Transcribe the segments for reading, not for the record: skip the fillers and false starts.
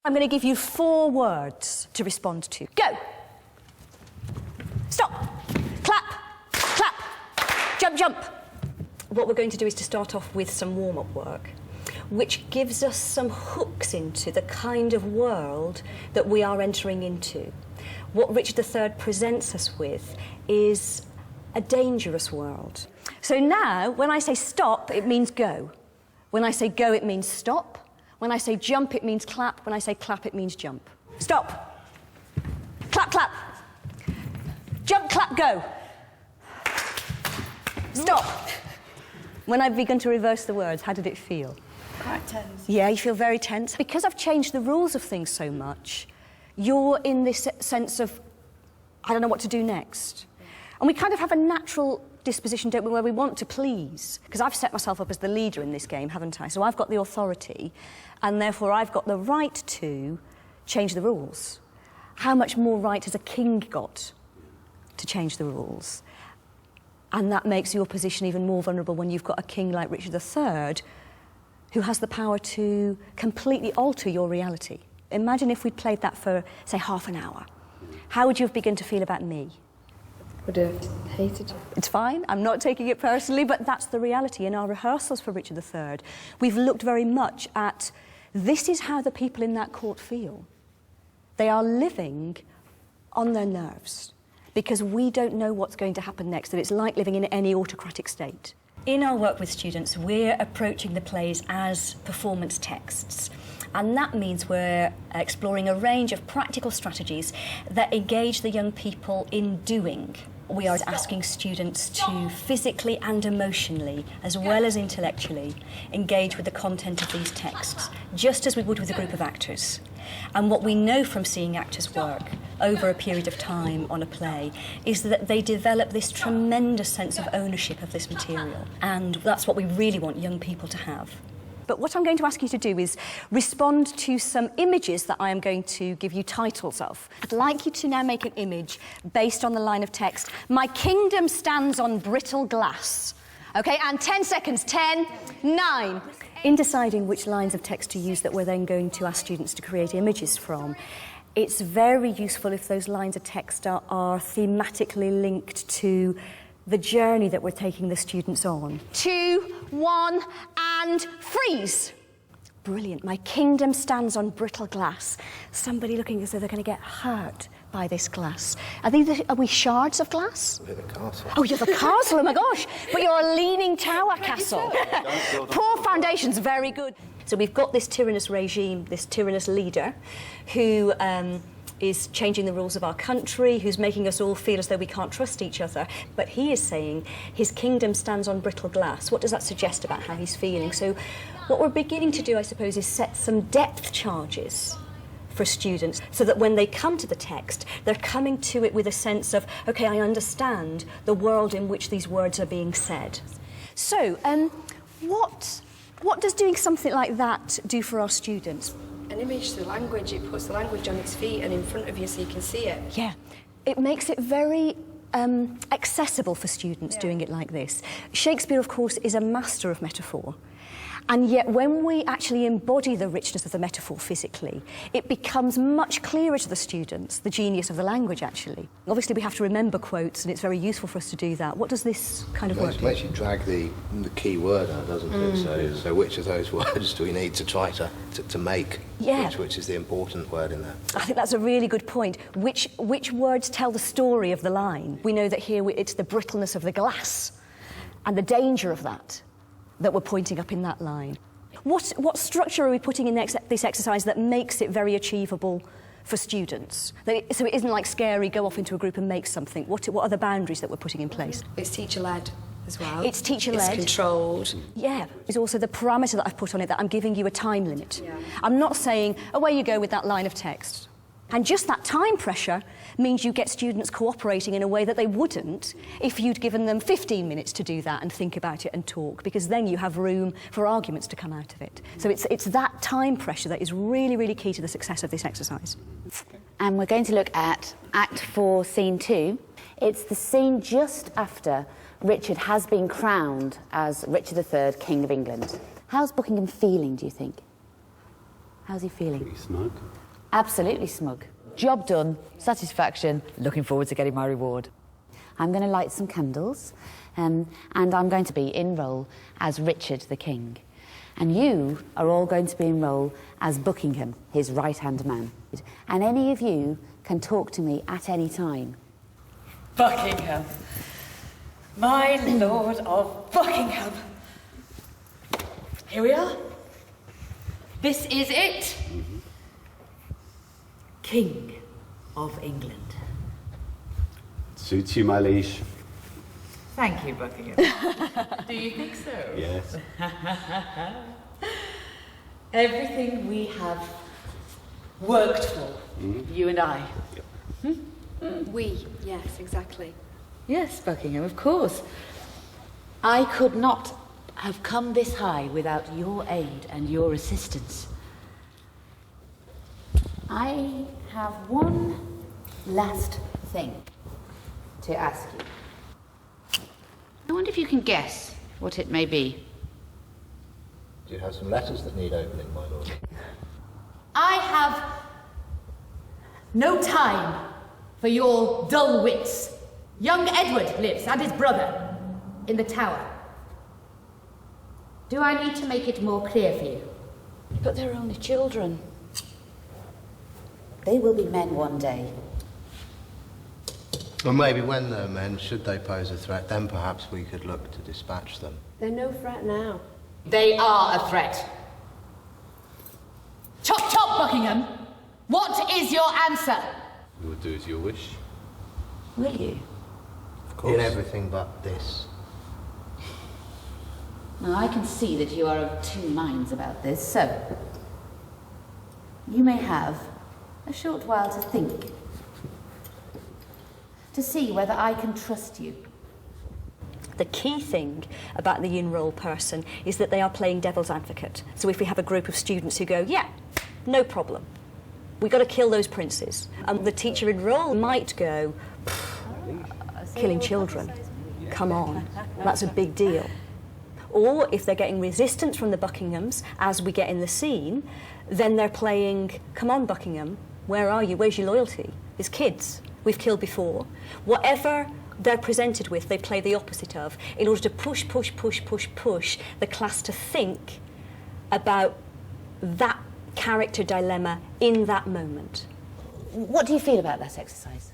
I'm going to give you 4 words to respond to. Go! Stop! Clap! Clap! Jump, jump! What we're going to do is to start off with some warm-up work, which gives us some hooks into the kind of world that we are entering into. What Richard III presents us with is a dangerous world. So now, when I say stop, it means go. When I say go, it means stop. When I say jump, it means clap. When I say clap, it means jump. Stop. Clap, clap. Jump, clap, go. Stop. When I've begun to reverse the words, how did it feel? Quite tense. Yeah, you feel very tense. Because I've changed the rules of things so much, you're in this sense of, I don't know what to do next. And we kind of have a natural disposition, don't we, where we want to please. Because I've set myself up as the leader in this game, haven't I? So I've got the authority, and therefore I've got the right to change the rules. How much more right has a king got to change the rules? And that makes your position even more vulnerable when you've got a king like Richard III, who has the power to completely alter your reality. Imagine if we'd played that for, say, half an hour. How would you have begun to feel about me? Would have hated you. It's fine, I'm not taking it personally, but that's the reality. In our rehearsals for Richard III, we've looked very much at this is how the people in that court feel. They are living on their nerves because we don't know what's going to happen next, and it's like living in any autocratic state. In our work with students, we're approaching the plays as performance texts. And that means we're exploring a range of practical strategies that engage the young people in doing. We are asking students to physically and emotionally, as well as intellectually, engage with the content of these texts, just as we would with a group of actors. And what we know from seeing actors work over a period of time on a play is that they develop this tremendous sense of ownership of this material. And that's what we really want young people to have. But what I'm going to ask you to do is respond to some images that I am going to give you titles of. I'd like you to now make an image based on the line of text, "My kingdom stands on brittle glass." OK, and 10 seconds, 10, 9. In deciding which lines of text to use that we're then going to ask students to create images from, it's very useful if those lines of text are thematically linked to the journey that we're taking the students on. 2, 1, and freeze. Brilliant. My kingdom stands on brittle glass. Somebody looking as though they're going to get hurt by this glass. Are we shards of glass? We're the castle. Oh, you're the castle, oh my gosh. But you're a leaning tower castle. Poor foundations, very good. So we've got this tyrannous regime, this tyrannous leader, who is changing the rules of our country, who's making us all feel as though we can't trust each other. But he is saying his kingdom stands on brittle glass. What does that suggest about how he's feeling? So what we're beginning to do, I suppose, is set some depth charges for students so that when they come to the text, they're coming to it with a sense of, OK, I understand the world in which these words are being said. So what does doing something like that do for our students? An image, the language, it puts the language on its feet and in front of you so you can see it. Yeah, it makes it very accessible for students doing it like this. Shakespeare, of course, is a master of metaphor. And yet when we actually embody the richness of the metaphor physically, it becomes much clearer to the students, the genius of the language, actually. Obviously, we have to remember quotes, and it's very useful for us to do that. What does this kind of work do? It makes you drag the key word out, doesn't it? So which of those words do we need to try to make? Yeah. Which is the important word in there? I think that's a really good point. Which words tell the story of the line? We know that here it's the brittleness of the glass and the danger of that we're pointing up in that line. What structure are we putting in this exercise that makes it very achievable for students? So it isn't like scary, go off into a group and make something. What are the boundaries that we're putting in place? It's teacher-led as well. It's teacher-led. It's controlled. Yeah. It's also the parameter that I've put on it, that I'm giving you a time limit. Yeah. I'm not saying, away you go with that line of text. And just that time pressure means you get students cooperating in a way that they wouldn't if you'd given them 15 minutes to do that and think about it and talk, because then you have room for arguments to come out of it. So it's that time pressure that is really, really key to the success of this exercise. And we're going to look at Act 4, Scene 2. It's the scene just after Richard has been crowned as Richard III, King of England. How's Buckingham feeling, do you think? How's he feeling? Pretty smug. Absolutely smug. Job done, satisfaction, looking forward to getting my reward. I'm going to light some candles, and I'm going to be in role as Richard the King. And you are all going to be in role as Buckingham, his right-hand man. And any of you can talk to me at any time. Buckingham. My Lord of Buckingham. Here we are. This is it. King of England. Suits you, my liege. Thank you, Buckingham. Do you think so? Yes. Everything we have worked for, you and I. We, yes, exactly. Yes, Buckingham, of course. I could not have come this high without your aid and your assistance. I have one last thing to ask you. I wonder if you can guess what it may be. Do you have some letters that need opening, my lord? I have no time for your dull wits. Young Edward lives, and his brother, in the tower. Do I need to make it more clear for you? But they're only children. They will be men one day. Well, maybe when they're men, should they pose a threat, then perhaps we could look to dispatch them. They're no threat now. They are a threat. Chop chop, Buckingham! What is your answer? We'll do as you wish. Will you? Of course. In everything but this. Now, I can see that you are of two minds about this, so you may have a short while to think, to see whether I can trust you. The key thing about the in-role person is that they are playing devil's advocate. So if we have a group of students who go, yeah, no problem, we've got to kill those princes, and the teacher in role might go, killing children, come on, that's a big deal. Or if they're getting resistance from the Buckinghams, as we get in the scene, then they're playing, come on, Buckingham, where are you? Where's your loyalty? It's kids. We've killed before. Whatever they're presented with, they play the opposite of, in order to push the class to think about that character dilemma in that moment. What do you feel about that exercise?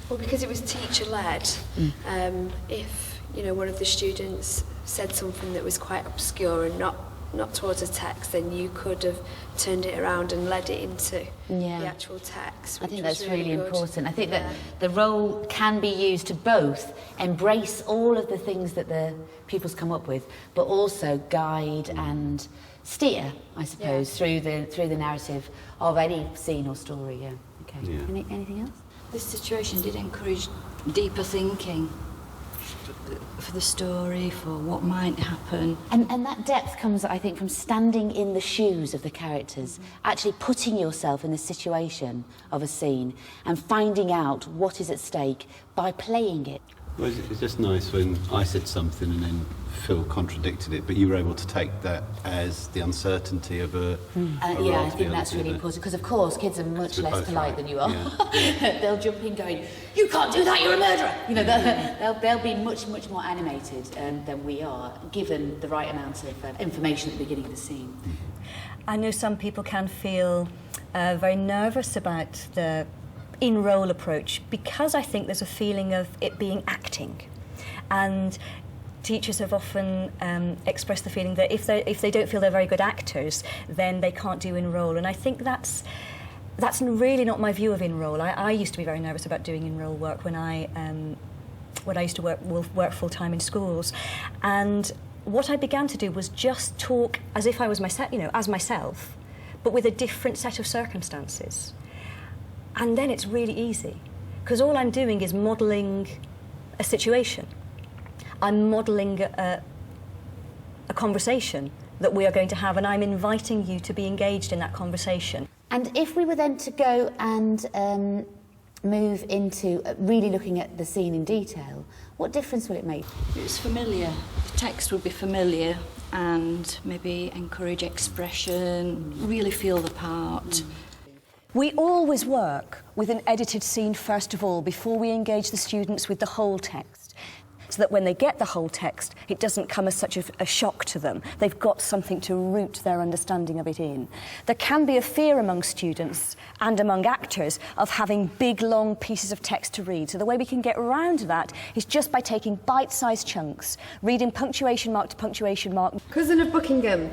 Well, because it was teacher-led, if, you know, one of the students said something that was quite obscure and not towards a text, then you could have turned it around and led it into the actual text. I think that's really good. important. I think that the role can be used to both embrace all of the things that the pupils come up with, but also guide and steer, I suppose, through the narrative of any scene or story. Yeah. Okay. Yeah. Anything else? This situation did encourage deeper thinking for the story, for what might happen. And that depth comes, I think, from standing in the shoes of the characters, actually putting yourself in the situation of a scene and finding out what is at stake by playing it. Well, it's just nice when I said something and then Phil contradicted it, but you were able to take that as the uncertainty of a yeah, I think that's really important, because of course kids are much less polite than you are. Yeah. They'll jump in going, you can't do that, you're a murderer! You know, they'll be much more animated than we are, given the right amount of information at the beginning of the scene. I know some people can feel very nervous about the in-role approach, because I think there's a feeling of it being acting. And teachers have often expressed the feeling that if they don't feel they're very good actors, then they can't do in-role. And I think that's really not my view of in-role. I used to be very nervous about doing in-role work when I used to work full-time in schools. And what I began to do was just talk as if I was as myself, but with a different set of circumstances. And then it's really easy, because all I'm doing is modelling a situation. I'm modelling a conversation that we are going to have, and I'm inviting you to be engaged in that conversation. And if we were then to go and move into really looking at the scene in detail, what difference will it make? It's familiar. The text will be familiar. and maybe encourage expression, really feel the part. We always work with an edited scene first of all before we engage the students with the whole text, so that when they get the whole text, it doesn't come as such a shock to them. They've got something to root their understanding of it in. There can be a fear among students and among actors of having big, long pieces of text to read. So the way we can get around that is just by taking bite-sized chunks, reading punctuation mark to punctuation mark. Cousin of Buckingham.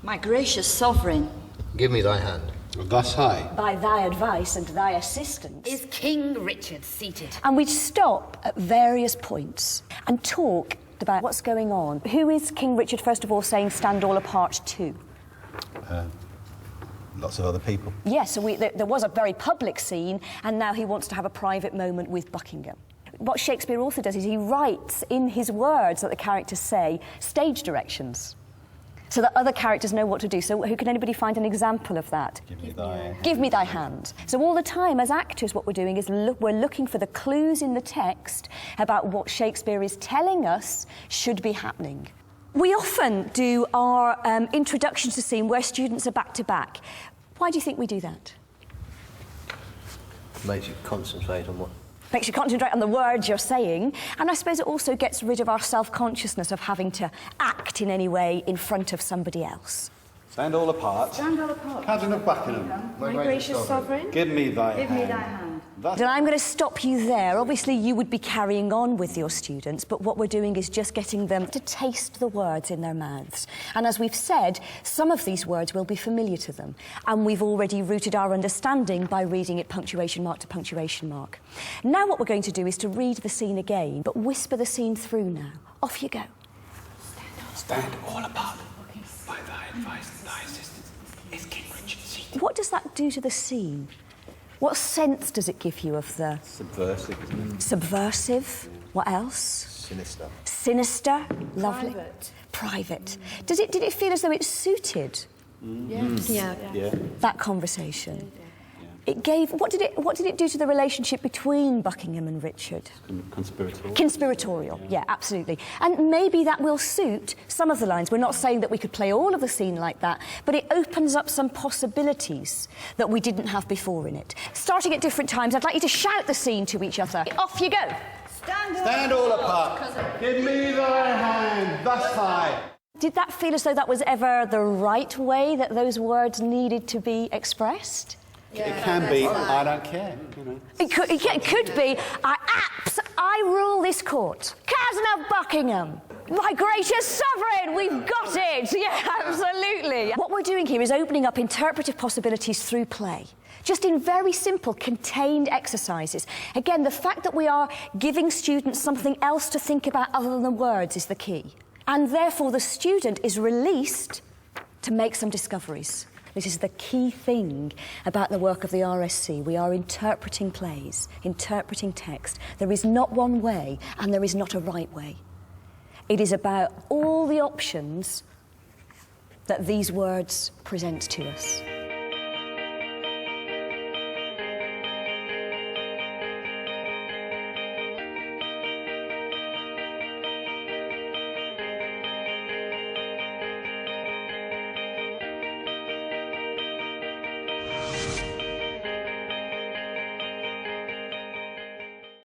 My gracious sovereign. Give me thy hand. Thus high. By thy advice and thy assistance. Is King Richard seated? And we'd stop at various points and talk about what's going on. Who is King Richard, first of all, saying stand all apart to? Lots of other people. Yes, so there was a very public scene, and now he wants to have a private moment with Buckingham. What Shakespeare also does is he writes in his words that the characters say stage directions, so that other characters know what to do. So can anybody find an example of that? Give me thy hand. So all the time, as actors, what we're doing is we're looking for the clues in the text about what Shakespeare is telling us should be happening. We often do our introduction to scene where students are back to back. Why do you think we do that? Makes you concentrate on what... Makes you concentrate on the words you're saying, and I suppose it also gets rid of our self-consciousness of having to act in any way in front of somebody else. Stand all apart. Stand all apart. Cousin of Buckingham. My gracious sovereign. Give me thy hand. Give me thy hand. And I'm going to stop you there. Obviously, you would be carrying on with your students, but what we're doing is just getting them to taste the words in their mouths. And as we've said, some of these words will be familiar to them, and we've already rooted our understanding by reading it punctuation mark to punctuation mark. Now what we're going to do is to read the scene again, but whisper the scene through now. Off you go. Stand all apart. By thy advice and thy assistance is King Richard seated. What does that do to the scene? What sense does it give you of the... Subversive, isn't it? Subversive? What else? Sinister. Sinister? Lovely. Private. Did it feel as though it suited Yes. Yeah. that conversation? It gave... What did it do to the relationship between Buckingham and Richard? Conspiratorial. Conspiratorial, yeah, absolutely. And maybe that will suit some of the lines. We're not saying that we could play all of the scene like that, but it opens up some possibilities that we didn't have before in it. Starting at different times, I'd like you to shout the scene to each other. Off you go. Stand all apart. Give me thy hand. Thus high. Did that feel as though that was ever the right way that those words needed to be expressed? It can be. I don't care. You know. It could be. I rule this court. Cousin of Buckingham. My gracious sovereign, we've got it. Yeah, absolutely. What we're doing here is opening up interpretive possibilities through play. Just in very simple, contained exercises. Again, the fact that we are giving students something else to think about other than the words is the key. And therefore, the student is released to make some discoveries. This is the key thing about the work of the RSC. We are interpreting plays, interpreting text. There is not one way, and there is not a right way. It is about all the options that these words present to us.